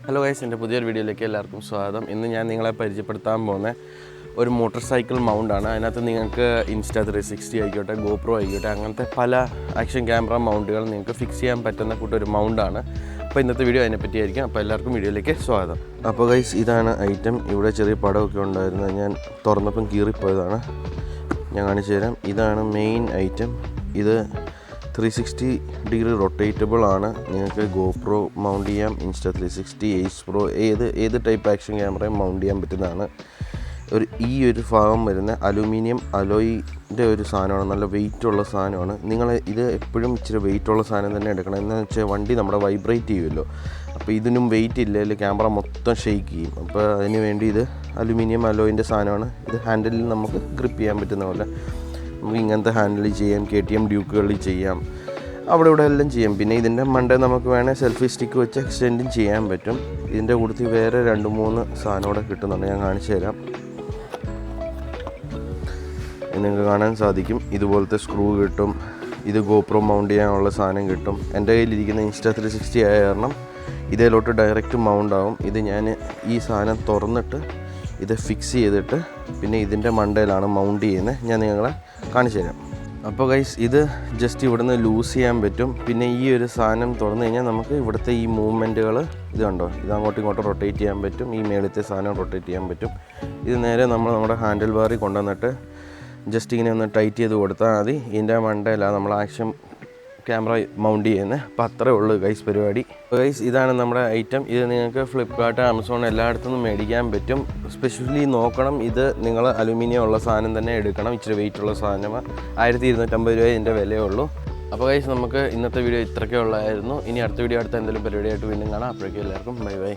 Hello guys, എൻ്റെ പുതിയൊരു വീഡിയോയിലേക്ക് എല്ലാവർക്കും സ്വാഗതം. ഇന്ന് ഞാൻ നിങ്ങളെ പരിചയപ്പെടുത്താൻ പോകുന്ന ഒരു മോട്ടോർ സൈക്കിൾ മൗണ്ടാണ്. അതിനകത്ത് നിങ്ങൾക്ക് Insta360 ആയിക്കോട്ടെ, GoPro ആയിക്കോട്ടെ, അങ്ങനത്തെ പല ആക്ഷൻ ക്യാമറ മൗണ്ടുകൾ നിങ്ങൾക്ക് ഫിക്സ് ചെയ്യാൻ പറ്റുന്ന കൂട്ടൊരു മൗണ്ടാണ്. അപ്പോൾ ഇന്നത്തെ വീഡിയോ അതിനെപ്പറ്റിയായിരിക്കും. അപ്പോൾ എല്ലാവർക്കും വീഡിയോയിലേക്ക് സ്വാഗതം. അപ്പോൾ ഗൈസ്, ഇതാണ് ഐറ്റം. ഇവിടെ ചെറിയ പടമൊക്കെ ഉണ്ടായിരുന്നത് ഞാൻ തുറന്നപ്പം കീറിപ്പോയതാണ്. ഞാൻ കാണിച്ചു തരാം. ഇതാണ് മെയിൻ ഐറ്റം. ഇത് 360 ഡിഗ്രി റൊട്ടേറ്റബിൾ ആണ്. നിങ്ങൾക്ക് GoPro മൗണ്ട് ചെയ്യാം, Insta360, Ace Pro, ഏത് ടൈപ്പ് ആക്ഷൻ ക്യാമറയും മൗണ്ട് ചെയ്യാൻ പറ്റുന്നതാണ്. ഈ ഒരു ഭാഗം വരുന്ന അലൂമിനിയം അലോയിൻ്റെ ഒരു സാധനമാണ്. നല്ല വെയിറ്റുള്ള സാധനമാണ്. നിങ്ങൾ ഇത് എപ്പോഴും ഇച്ചിരി വെയിറ്റുള്ള സാധനം തന്നെ എടുക്കണം. എന്താണെന്ന് വെച്ചാൽ വണ്ടി നമ്മുടെ വൈബ്രേറ്റ് ചെയ്യുമല്ലോ. അപ്പോൾ ഇതിനും വെയിറ്റ് ഇല്ലെങ്കിൽ ക്യാമറ മൊത്തം ഷെയ്ക്ക് ചെയ്യും. അപ്പോൾ അതിന് വേണ്ടി ഇത് അലൂമിനിയം അലോയിൻ്റെ സാധനമാണ്. ഇത് ഹാൻഡിലിൽ നമുക്ക് ഗ്രിപ്പ് ചെയ്യാൻ പറ്റുന്ന പോലെ നമുക്ക് ഇങ്ങനത്തെ ഹാൻഡിൽ ചെയ്യാം, KTM ഡ്യൂക്കുകളിൽ ചെയ്യാം, അവിടെ ഇവിടെ എല്ലാം ചെയ്യാം. പിന്നെ ഇതിൻ്റെ മണ്ടേ നമുക്ക് വേണേൽ സെൽഫി സ്റ്റിക്ക് വെച്ച് എക്സ്റ്റെൻഡും ചെയ്യാൻ പറ്റും. ഇതിൻ്റെ കൂട്ടത്തിൽ വേറെ 2-3 സാധനം കൂടെ കിട്ടുന്നുണ്ട്. ഞാൻ കാണിച്ചു തരാം. നിങ്ങൾക്ക് കാണാൻ സാധിക്കും. ഇതുപോലത്തെ സ്ക്രൂ കിട്ടും. ഇത് GoPro മൗണ്ട് ചെയ്യാനുള്ള സാധനം കിട്ടും. എൻ്റെ കയ്യിലിരിക്കുന്ന Insta360 ആയ കാരണം ഇതിലോട്ട് ഡയറക്റ്റ് മൗണ്ട് ആവും. ഇത് ഞാൻ ഈ സാധനം തുറന്നിട്ട് ഇത് ഫിക്സ് ചെയ്തിട്ട് പിന്നെ ഇതിൻ്റെ മണ്ടയിലാണ് മൗണ്ട് ചെയ്യുന്നത്. ഞാൻ നിങ്ങളെ കാണിച്ചു തരാം. അപ്പോൾ ഗൈസ്, ഇത് ജസ്റ്റ് ഇവിടുന്ന് ലൂസ് ചെയ്യാൻ പറ്റും. പിന്നെ ഈ ഒരു സാധനം തുറന്നു കഴിഞ്ഞാൽ നമുക്ക് ഇവിടുത്തെ ഈ മൂവ്മെൻറ്റുകൾ ഇത് കണ്ടോ, ഇത് അങ്ങോട്ടും ഇങ്ങോട്ടും റൊട്ടേറ്റ് ചെയ്യാൻ പറ്റും. ഈ മേളത്തെ സാധനം റൊട്ടേറ്റ് ചെയ്യാൻ പറ്റും. ഇത് നേരെ നമ്മുടെ ഹാൻഡിൽ ബാറിൽ കൊണ്ടുവന്നിട്ട് ജസ്റ്റ് ഇങ്ങനെ ഒന്ന് ടൈറ്റ് ചെയ്ത് കൊടുത്താൽ മതി. ഇതിൻ്റെ മണ്ടയിലാണ് നമ്മൾ ആക്ഷൻ ക്യാമറ മൗണ്ട് ചെയ്യുന്നത്. അപ്പോൾ അത്രേ ഉള്ളൂ ഗൈസ് പരിപാടി. ഗൈസ്, ഇതാണ് നമ്മുടെ ഐറ്റം. ഇത് നിങ്ങൾക്ക് ഫ്ലിപ്കാർട്ട്, ആമസോൺ എല്ലായിടത്തുനിന്നും മേടിക്കാൻ പറ്റും. സ്പെഷ്യലി നോക്കണം, ഇത് നിങ്ങൾ അലുമിനിയം ഉള്ള സാധനം തന്നെ എടുക്കണം. ഇച്ചിരി വെയിറ്റ് ഉള്ള സാധനമാണ്. 1250 രൂപ ഇതിൻ്റെ വിലയുള്ളൂ. അപ്പോൾ ഗൈസ്, നമുക്ക് ഇന്നത്തെ വീഡിയോ ഇത്രയൊക്കെ ഉള്ളായിരുന്നു. ഇനി അടുത്ത വീഡിയോ എന്തെങ്കിലും പരിപാടിയായിട്ട് വീണ്ടും കാണാം. അപ്പോഴേക്കും എല്ലാവർക്കും ബൈ ബൈ.